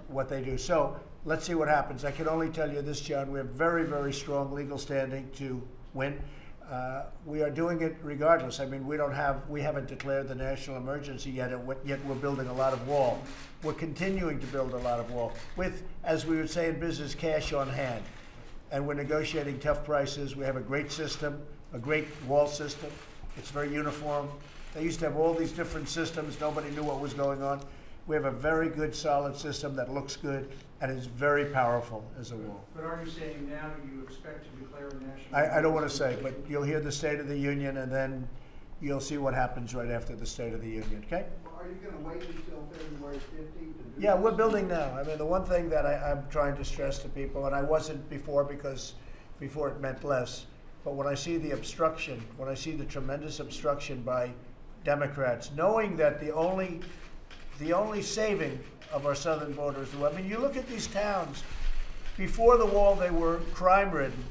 what they do. So let's see what happens. I can only tell you this, John, we have very, very strong legal standing to win. We are doing it regardless. I mean, we haven't declared the national emergency yet we're building a lot of wall. We're continuing to build a lot of wall with, as we would say in business, cash on hand. And we're negotiating tough prices. We have a great system, a great wall system. It's very uniform. They used to have all these different systems. Nobody knew what was going on. We have a very good, solid system that looks good and is very powerful as a wall. But are you saying now you expect to declare a national? I don't want to say, but you'll hear the State of the Union, and then you'll see what happens right after the State of the Union, okay? Well, are you going to wait until February 15th to do Yeah, we're building now. I mean, the one thing that I'm trying to stress to people, and I wasn't before because before it meant less, but when I see the obstruction, when I see the tremendous obstruction by Democrats, knowing that the only saving of our southern border is the wall. I mean, you look at these towns. Before the wall, they were crime-ridden,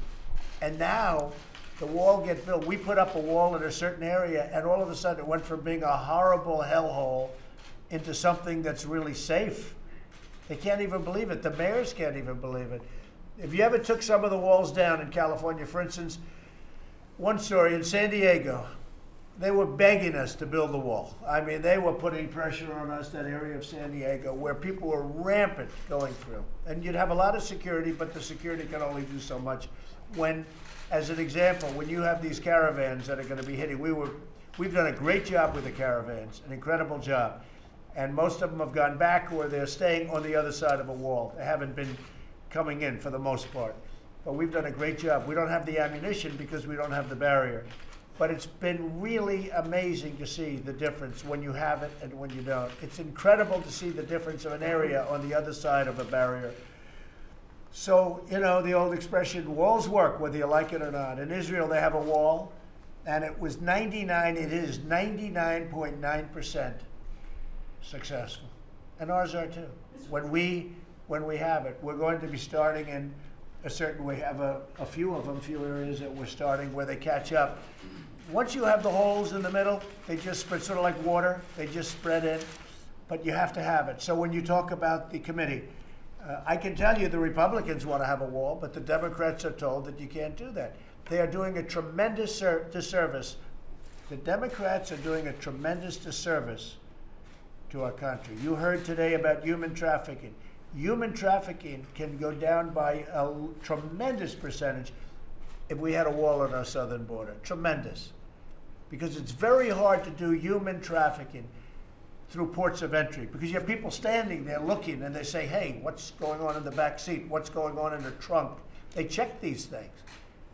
and now the wall gets built. We put up a wall in a certain area, and all of a sudden it went from being a horrible hellhole into something that's really safe. They can't even believe it. The mayors can't even believe it. If you ever took some of the walls down in California, for instance, one story in San Diego, they were begging us to build the wall. I mean, they were putting pressure on us, that area of San Diego, where people were rampant going through. And you'd have a lot of security, but the security can only do so much. When, as an example, when you have these caravans that are going to be hitting, we've done a great job with the caravans, an incredible job. And most of them have gone back, or they're staying on the other side of a wall. They haven't been coming in for the most part. But we've done a great job. We don't have the ammunition because we don't have the barrier. But it's been really amazing to see the difference when you have it and when you don't. It's incredible to see the difference of an area on the other side of a barrier. So, you know, the old expression, walls work whether you like it or not. In Israel, they have a wall, and it is 99.9% successful. And ours are too. When we have it, we're going to be starting in a certain way. We have a few areas that we're starting where they catch up. once you have the holes in the middle, they just spread, sort of like water, they just spread in, but you have to have it. So when you talk about the committee, I can tell you the Republicans want to have a wall, but the Democrats are told that you can't do that. They are doing a tremendous disservice. The Democrats are doing a tremendous disservice to our country. You heard today about human trafficking. Human trafficking can go down by a tremendous percentage if we had a wall on our southern border. Tremendous. Because it's very hard to do human trafficking through ports of entry, because you have people standing there looking and they say, hey, what's going on in the back seat? What's going on in the trunk? They check these things.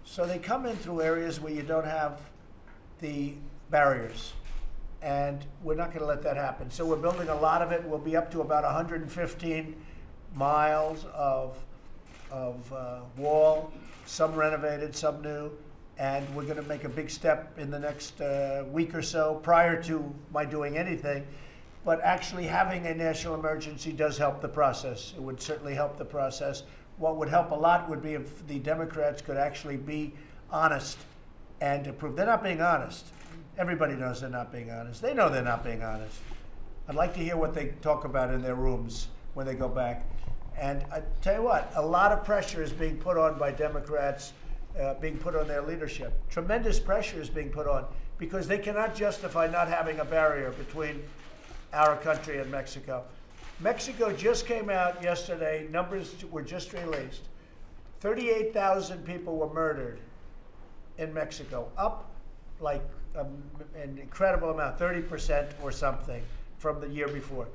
So they come in through areas where you don't have the barriers. And we're not going to let that happen. So we're building a lot of it. We'll be up to about 115 miles of wall, some renovated, some new. And we're going to make a big step in the next week or so prior to my doing anything. But actually having a national emergency does help the process. It would certainly help the process. What would help a lot would be if the Democrats could actually be honest and to prove they're not being honest. Everybody knows they're not being honest. They know they're not being honest. I'd like to hear what they talk about in their rooms when they go back. And I tell you what, a lot of pressure is being put on by Democrats, being put on their leadership. Tremendous pressure is being put on because they cannot justify not having a barrier between our country and Mexico. Mexico just came out yesterday, numbers were just released. 38,000 people were murdered in Mexico, up like an incredible amount, 30% or something from the year before.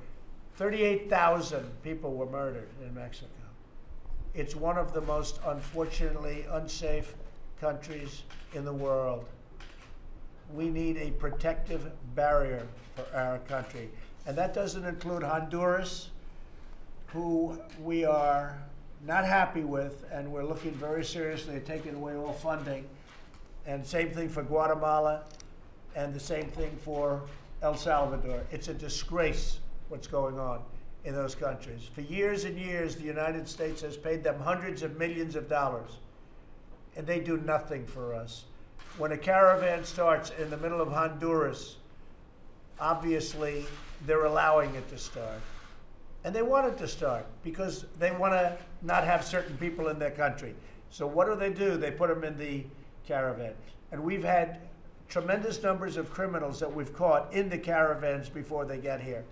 38,000 people were murdered in Mexico. It's one of the most, unfortunately, unsafe countries in the world. We need a protective barrier for our country. And that doesn't include Honduras, who we are not happy with, and we're looking very seriously at taking away all funding. And same thing for Guatemala, and the same thing for El Salvador. It's a disgrace what's going on in those countries. For years and years, the United States has paid them hundreds of millions of dollars, and they do nothing for us. When a caravan starts in the middle of Honduras, obviously they're allowing it to start. And they want it to start because they want to not have certain people in their country. So what do? They put them in the caravan. And we've had tremendous numbers of criminals that we've caught in the caravans before they get here.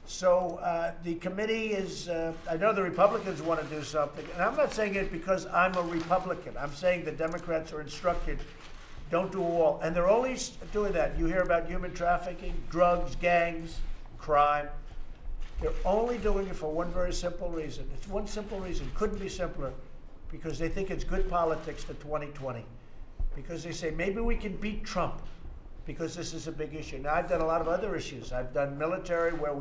So the committee is, I know the Republicans want to do something, and I'm not saying it because I'm a Republican. I'm saying the Democrats are instructed, don't do a wall. And they're only doing that. You hear about human trafficking, drugs, gangs, crime. They're only doing it for one very simple reason. It's one simple reason. Couldn't be simpler. Because they think it's good politics for 2020. Because they say, maybe we can beat Trump because this is a big issue. Now, I've done a lot of other issues. I've done military where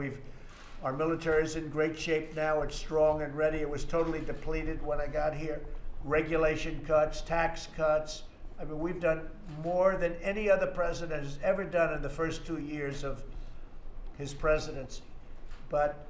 our military is in great shape now. It's strong and ready. It was totally depleted when I got here. Regulation cuts, tax cuts. I mean, we've done more than any other president has ever done in the first 2 years of his presidency. But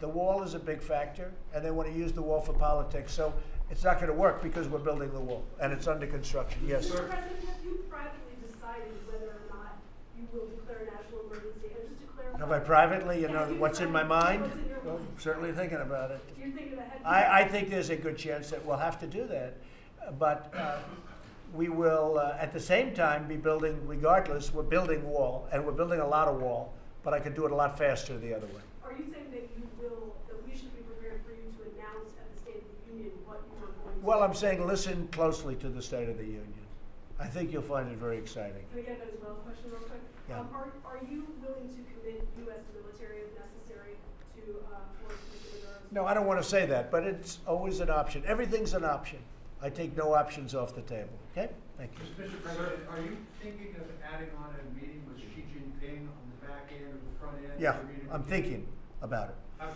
the wall is a big factor, and they want to use the wall for politics. So it's not going to work because we're building the wall, and it's under construction. Yes, sir. Mr. President, have you privately decided whether or not you will declare a national emergency? And just to clarify, have I privately, you know, what's in my mind? What's in your Well, mind? certainly thinking about it. You're thinking ahead. I think there's a good chance that we'll have to do that. But we will, at the same time, be building, regardless, we're building wall, and we're building a lot of wall, but I could do it a lot faster the other way. Are you saying that that we should be prepared for you to announce at the State of the Union what you are going to do? Well, I'm saying listen closely to the State of the Union. I think you'll find it very exciting. Can I get a Venezuela question real quick? Yeah. Are you willing to commit U.S. military if necessary to force nuclear guards? No, I don't want to say that, but it's always an option. Everything's an option. I take no options off the table. Okay? Thank you. Mr. President, are you thinking of adding on a meeting with Xi Jinping on the back end or the front end? Yeah, I'm thinking about it. How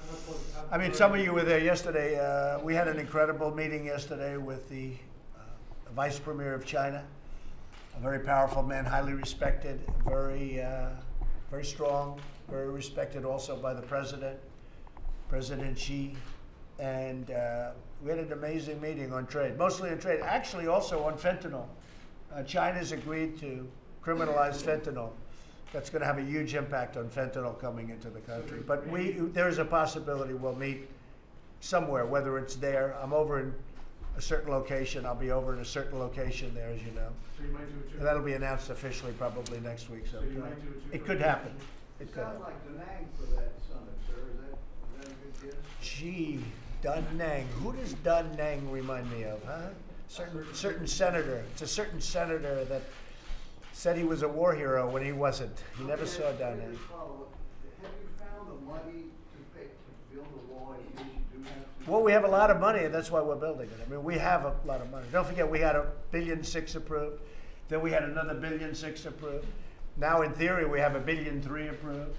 I mean, some of you were there yesterday. We had an incredible meeting yesterday with the Vice Premier of China, a very powerful man, highly respected, very strong, very respected also by the President, President Xi. And we had an amazing meeting on trade, mostly on trade, actually also on fentanyl. China's agreed to criminalize fentanyl. That's going to have a huge impact on fentanyl coming into the country. But there's a possibility we'll meet somewhere, whether it's there. I'm over in a certain location. I'll be over in a certain location there, as you know. So you might do it too. And that'll be announced officially probably next week. So you might do it too. it could happen. It could Sounds happen. like Da Nang for that summit, sir. Is that a good guess? Gee, Da Nang. Who does Da Nang remind me of, huh? Certain senator. It's a certain senator that said he was a war hero when he wasn't. He never saw Da Nang. Have you found the money to build a wall in case you do have to? Well, we have a lot of money, and that's why we're building it. I mean, we have a lot of money. Don't forget, we had $1.6 billion approved. Then we had another $1.6 billion approved. Now, in theory, we have $1.3 billion approved.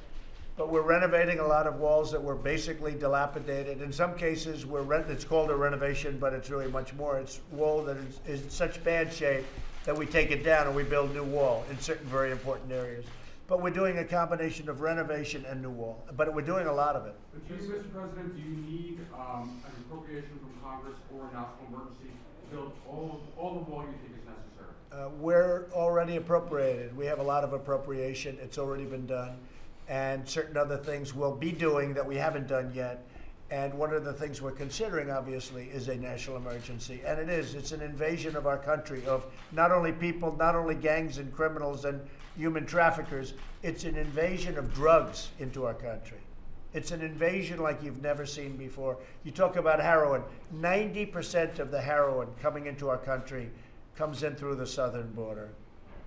But we're renovating a lot of walls that were basically dilapidated. In some cases, it's called a renovation, but it's really much more. It's wall that is in such bad shape that we take it down and we build new wall in certain very important areas. But we're doing a combination of renovation and new wall. But we're doing a lot of it. But do you, Mr. President, do you need an appropriation from Congress or a national emergency to build all the wall you think is necessary? We're already appropriated. We have a lot of appropriation. It's already been done. And certain other things we'll be doing that we haven't done yet. And one of the things we're considering, obviously, is a national emergency. And it's an invasion of our country of not only people, not only gangs and criminals and human traffickers, it's an invasion of drugs into our country. It's an invasion like you've never seen before. You talk about heroin. 90% of the heroin coming into our country comes in through the southern border.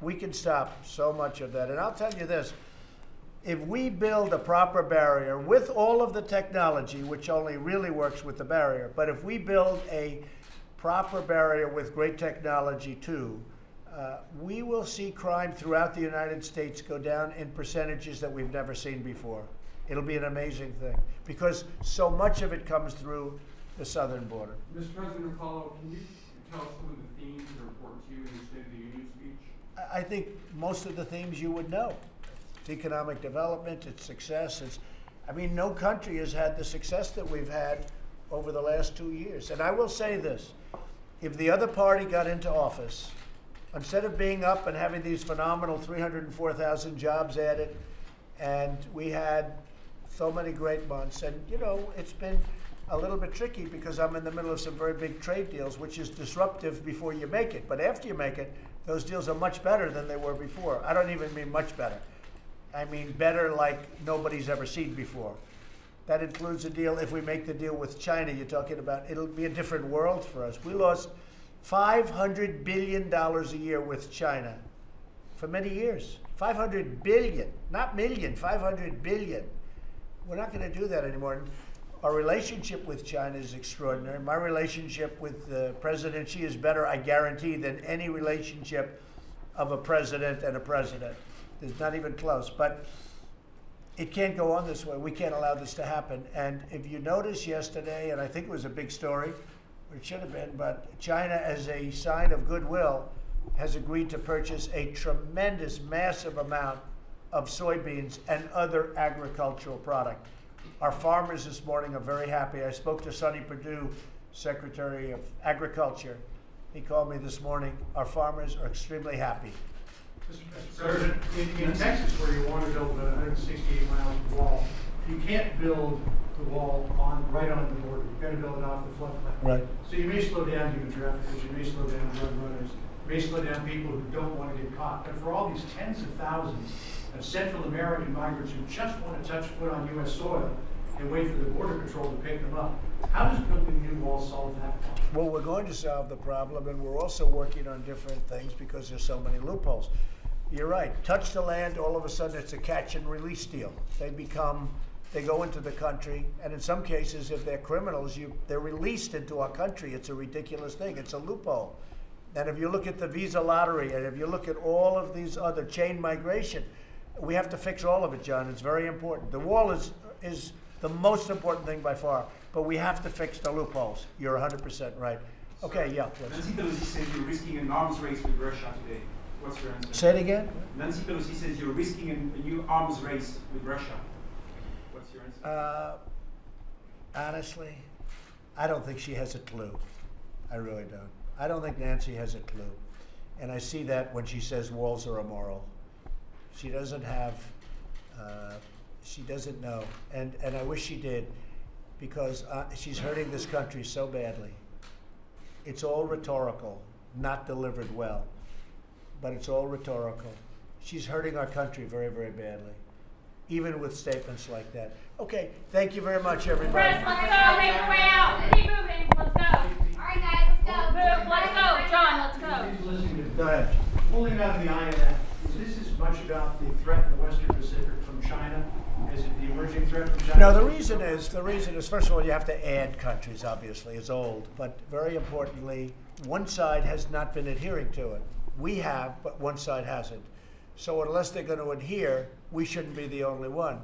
We can stop so much of that. And I'll tell you this. If we build a proper barrier with all of the technology, which only really works with the barrier, but if we build a proper barrier with great technology too, we will see crime throughout the United States go down in percentages that we've never seen before. It'll be an amazing thing because so much of it comes through the southern border. Mr. President, follow, can you tell us some of the themes that are important to you in your State of the Union speech? I think most of the themes you would know. It's economic development, it's success. No country has had the success that we've had over the last 2 years. And I will say this, if the other party got into office, instead of being up and having these phenomenal 304,000 jobs added, and we had so many great months, and it's been a little bit tricky because I'm in the middle of some very big trade deals, which is disruptive before you make it. But after you make it, those deals are much better than they were before. I don't even mean much better. I mean better like nobody's ever seen before. That includes a deal, if we make the deal with China, you're talking about, it'll be a different world for us. We lost $500 billion a year with China for many years. 500 billion, not million, 500 billion. We're not going to do that anymore. Our relationship with China is extraordinary. My relationship with President Xi is better, I guarantee, than any relationship of a president and a president. It's not even close. But it can't go on this way. We can't allow this to happen. And if you notice yesterday, and I think it was a big story, or it should have been, but China, as a sign of goodwill, has agreed to purchase a tremendous, massive amount of soybeans and other agricultural product. Our farmers this morning are very happy. I spoke to Sonny Perdue, Secretary of Agriculture. He called me this morning. Our farmers are extremely happy. Mr. President, in Texas, where you want to build a 168-mile wall, you can't build the wall right on the border. You've got to build it off the floodplain. Right. So you may slow down human traffickers, you may slow down drug runners, you may slow down people who don't want to get caught. But for all these tens of thousands of Central American migrants who just want to touch foot on U.S. soil and wait for the border control to pick them up, how does building new walls solve that problem? Well, we're going to solve the problem, and we're also working on different things because there's so many loopholes. You're right. Touch the land, all of a sudden it's a catch and release deal. They go into the country, and in some cases, if they're criminals, they're released into our country. It's a ridiculous thing. It's a loophole. And if you look at the visa lottery, and if you look at all of these other chain migration, we have to fix all of it, John. It's very important. The wall is the most important thing by far, but we have to fix the loopholes. You're 100% right. Okay, yeah. Nancy Pelosi says you're risking an arms race with Russia today. What's your answer? Say it again? Nancy Pelosi says you're risking a new arms race with Russia. What's your answer? Honestly, I don't think she has a clue. I really don't. I don't think Nancy has a clue. And I see that when she says walls are immoral. She doesn't have, she doesn't know. And I wish she did, because she's hurting this country so badly. It's all rhetorical, not delivered well, but it's all rhetorical. She's hurting our country very, very badly, even with statements like that. Okay, thank you very much, everybody. Press, let's go, make our way out. Keep moving, let's go. All right, guys, let's go. Move, let's go. John, let's go. Go ahead. Pulling out of the INF, is this as much about the threat in the Western Pacific from China as it the emerging threat from China? No, the reason is, first of all, you have to add countries, obviously, it's old. But very importantly, one side has not been adhering to it. We have, but one side hasn't. So unless they're going to adhere, we shouldn't be the only one.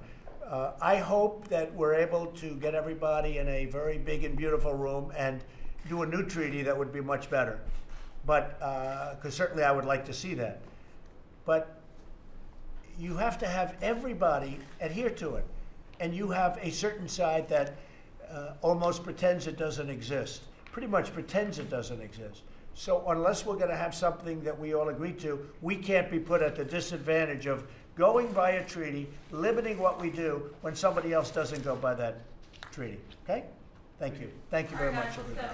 I hope that we're able to get everybody in a very big and beautiful room and do a new treaty that would be much better. But, because certainly I would like to see that. But you have to have everybody adhere to it. And you have a certain side that almost pretends it doesn't exist, pretty much pretends it doesn't exist. So unless we're going to have something that we all agree to, we can't be put at the disadvantage of going by a treaty, limiting what we do when somebody else doesn't go by that treaty. Okay? Thank you. Thank you very much, everybody.